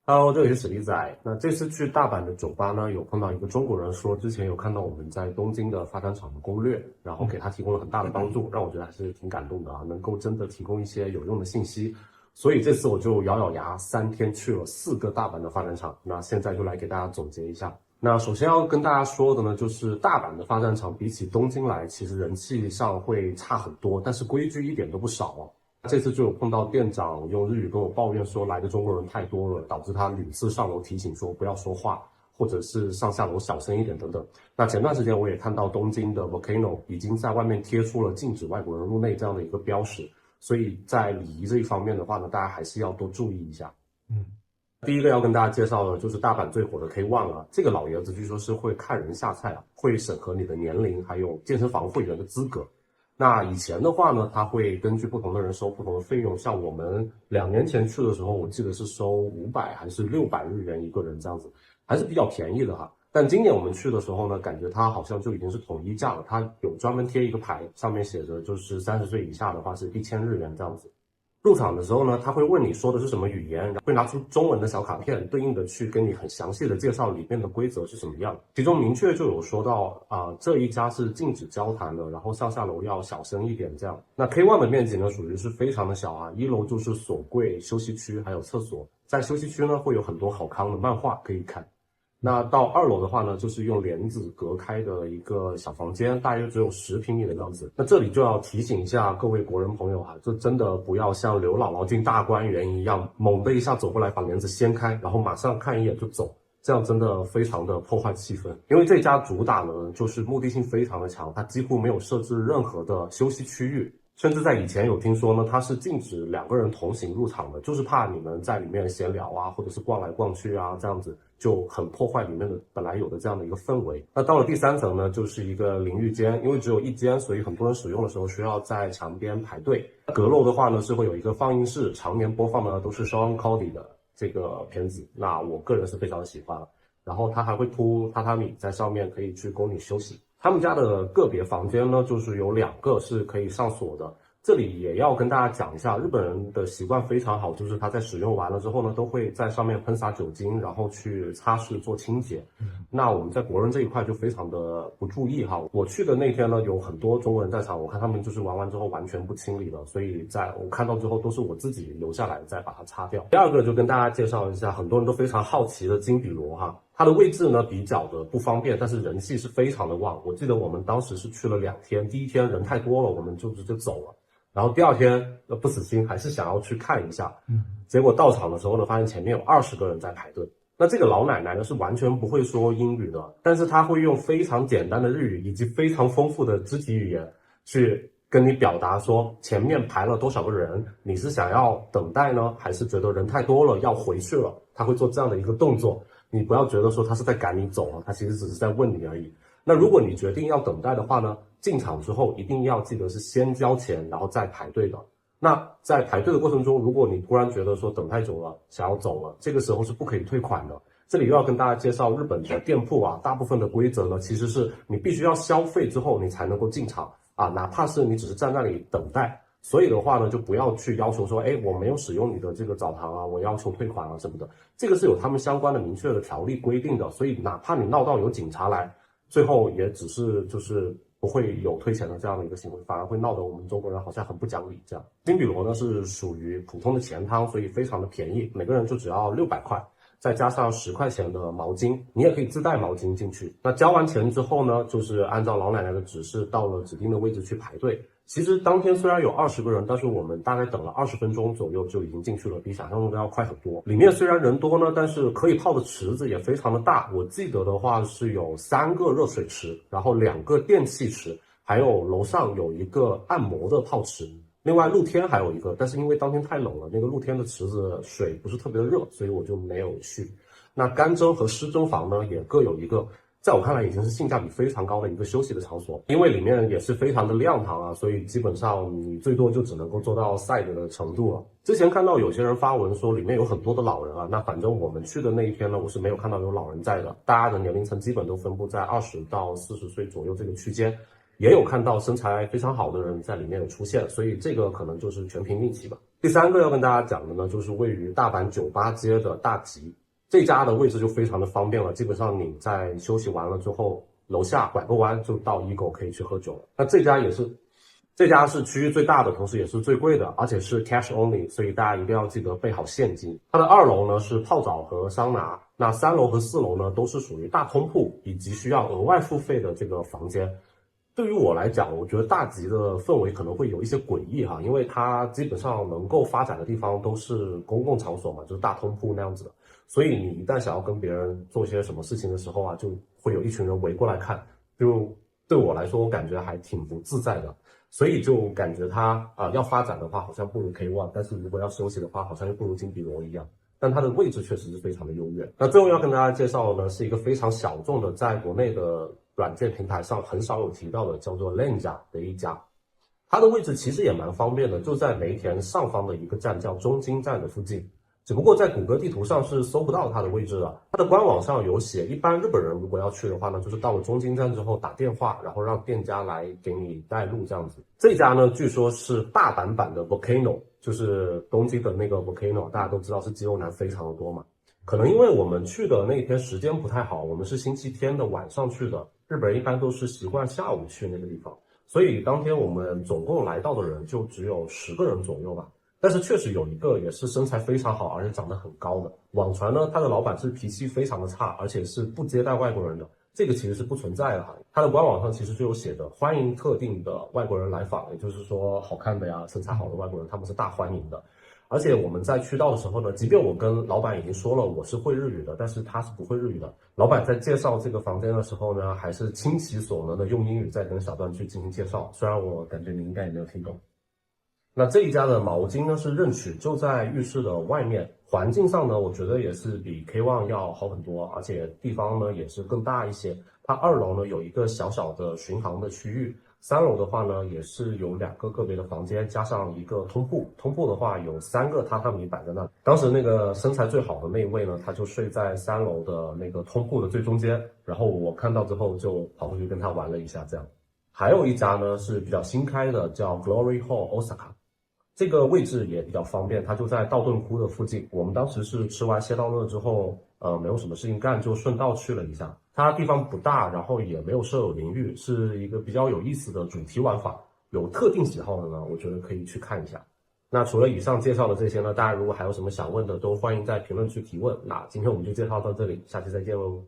Hello，这里是史力仔。那这次去大阪的酒吧呢，有碰到一个中国人说，之前有看到我们在东京的发展厂的攻略，然后给他提供了很大的帮助，让我觉得还是挺感动的啊，能够真的提供一些有用的信息。所以这次我就咬咬牙3天去了4个大阪的发展厂。那现在就来给大家总结一下。那首先要跟大家说的呢，就是大阪的发展厂比起东京来，其实人气上会差很多，但是规矩一点都不少哦。这次就有碰到店长用日语跟我抱怨说来的中国人太多了，导致他屡次上楼提醒说不要说话，或者是上下楼小声一点等等。那前段时间我也看到东京的 Volcano 已经在外面贴出了禁止外国人入内这样的一个标识，所以在礼仪这一方面的话呢，大家还是要多注意一下。第一个要跟大家介绍的就是大阪最火的 K1 啊，这个老爷子据说是会看人下菜啊，会审核你的年龄还有健身房会员的资格。那以前的话呢，他会根据不同的人收不同的费用，像我们2年前去的时候，我记得是收500还是600日元一个人这样子，还是比较便宜的哈。但今年我们去的时候呢，感觉它好像就已经是统一价了，它有专门贴一个牌，上面写着就是30岁以下的话是1000日元这样子。入场的时候呢，他会问你说的是什么语言，会拿出中文的小卡片，对应的去跟你很详细的介绍里面的规则是什么样。其中明确就有说到这一家是禁止交谈的，然后上下楼要小声一点这样。那 K1 的面积呢，属于是非常的小啊，1楼就是锁柜、休息区还有厕所，在休息区呢会有很多好康的漫画可以看。那到2楼的话呢，就是用帘子隔开的一个小房间，大约只有10平米的样子。那这里就要提醒一下各位国人朋友哈，就真的不要像刘姥姥进大观园一样，猛的一下走过来把帘子掀开，然后马上看一眼就走，这样真的非常的破坏气氛。因为这家主打呢，就是目的性非常的强，它几乎没有设置任何的休息区域。甚至在以前有听说呢，它是禁止2个人同行入场的，就是怕你们在里面闲聊啊，或者是逛来逛去啊，这样子就很破坏里面的本来有的这样的一个氛围。那到了第3层呢，就是一个淋浴间，因为只有1间，所以很多人使用的时候需要在墙边排队。阁楼的话呢，是会有一个放映室，常年播放的都是 Sean Cody 的这个片子，那我个人是非常喜欢。然后它还会铺榻榻米在上面，可以去供你休息。他们家的个别房间呢，就是有2个是可以上锁的。这里也要跟大家讲一下，日本人的习惯非常好，就是他在使用完了之后呢，都会在上面喷洒酒精，然后去擦拭做清洁。那我们在国人这一块就非常的不注意哈。我去的那天呢，有很多中国人在场，我看他们就是玩完之后完全不清理的，所以在我看到之后都是我自己留下来再把它擦掉。第二个就跟大家介绍一下，很多人都非常好奇的金比罗哈。它的位置呢比较的不方便，但是人气是非常的旺。我记得我们当时是去了2天，第1天人太多了，我们就直接走了。然后第2天不死心，还是想要去看一下。结果到场的时候呢，发现前面有20个人在排队。那这个老奶奶呢是完全不会说英语的，但是她会用非常简单的日语以及非常丰富的肢体语言去跟你表达说前面排了多少个人，你是想要等待呢，还是觉得人太多了要回去了？她会做这样的一个动作。你不要觉得说他是在赶你走啊，他其实只是在问你而已。那如果你决定要等待的话呢，进场之后一定要记得是先交钱，然后再排队的。那在排队的过程中，如果你突然觉得说等太久了，想要走了，这个时候是不可以退款的。这里又要跟大家介绍日本的店铺啊，大部分的规则呢，其实是你必须要消费之后你才能够进场啊，哪怕是你只是在那里等待。所以的话呢，就不要去要求说，我没有使用你的这个澡堂啊，我要求退款啊什么的，这个是有他们相关的明确的条例规定的，所以哪怕你闹到有警察来，最后也只是就是不会有退钱的这样的一个行为，反而会闹得我们中国人好像很不讲理这样。金比罗呢是属于普通的钱汤，所以非常的便宜，每个人就只要600块。再加上10块钱的毛巾，你也可以自带毛巾进去。那交完钱之后呢，就是按照老奶奶的指示，到了指定的位置去排队。其实当天虽然有20个人，但是我们大概等了20分钟左右就已经进去了，比想象中的要快很多。里面虽然人多呢，但是可以泡的池子也非常的大。我记得的话是有3个热水池，然后2个电气池，还有楼上有一个按摩的泡池。另外露天还有一个，但是因为当天太冷了，那个露天的池子水不是特别的热，所以我就没有去。那干蒸和湿蒸房呢也各有一个，在我看来已经是性价比非常高的一个休息的场所，因为里面也是非常的亮堂啊，所以基本上你最多就只能够做到side的程度了。之前看到有些人发文说里面有很多的老人啊，那反正我们去的那一天呢，我是没有看到有老人在的，大家的年龄层基本都分布在20到40岁左右这个区间。也有看到身材非常好的人在里面有出现，所以这个可能就是全凭运气吧。第三个要跟大家讲的呢，就是位于大阪酒吧街的大吉，这家的位置就非常的方便了，基本上你在休息完了之后，楼下拐个弯就到一狗可以去喝酒了。那这家是区域最大的，同时也是最贵的，而且是 cash only， 所以大家一定要记得备好现金。它的2楼呢是泡澡和桑拿，那3楼和4楼呢都是属于大通铺以及需要额外付费的这个房间。对于我来讲，我觉得大吉的氛围可能会有一些诡异哈，因为它基本上能够发展的地方都是公共场所嘛，就是大通铺那样子的，所以你一旦想要跟别人做些什么事情的时候啊，就会有一群人围过来看，就对我来说，我感觉还挺不自在的。所以就感觉它要发展的话，好像不如 K1， 但是如果要休息的话，好像又不如金比罗一样。但它的位置确实是非常的优越。那最后要跟大家介绍的呢，是一个非常小众的，在国内的软件平台上很少有提到的，叫做 Lenja 的一家。它的位置其实也蛮方便的，就在梅田上方的一个站叫中京站的附近。只不过在谷歌地图上是搜不到它的位置了，它的官网上有写，一般日本人如果要去的话呢，就是到了中京站之后打电话，然后让店家来给你带路这样子。这家呢，据说是大阪版的 Volcano， 就是东京的那个 Volcano， 大家都知道是肌肉男非常的多嘛。可能因为我们去的那天时间不太好，我们是星期天的晚上去的，日本人一般都是习惯下午去那个地方，所以当天我们总共来到的人就只有10个人左右吧。但是确实有一个也是身材非常好，而且长得很高的。网传呢，他的老板是脾气非常的差，而且是不接待外国人的。这个其实是不存在的哈。他的官网上其实就有写的，欢迎特定的外国人来访，也就是说好看的呀、身材好的外国人，他们是大欢迎的。而且我们在去到的时候呢，即便我跟老板已经说了我是会日语的，但是他是不会日语的。老板在介绍这个房间的时候呢，还是倾其所能的用英语在跟小段去进行介绍，虽然我感觉你应该也没有听懂。那这一家的毛巾呢是任取，就在浴室的外面，环境上呢，我觉得也是比 K1 要好很多，而且地方呢也是更大一些。它2楼呢有一个小小的巡航的区域，3楼的话呢也是有2个个别的房间，加上一个通铺。通铺的话有3个榻榻米摆在那。当时那个身材最好的那一位呢，他就睡在3楼的那个通铺的最中间，然后我看到之后就跑过去跟他玩了一下，这样。还有一家呢是比较新开的，叫 Glory Hall Osaka。这个位置也比较方便，它就在道顿窟的附近。我们当时是吃完蟹道乐之后，没有什么事情干，就顺道去了一下。它地方不大，然后也没有设有淋浴，是一个比较有意思的主题玩法。有特定喜好的呢，我觉得可以去看一下。那除了以上介绍的这些呢，大家如果还有什么想问的，都欢迎在评论区提问。那今天我们就介绍到这里，下期再见喽。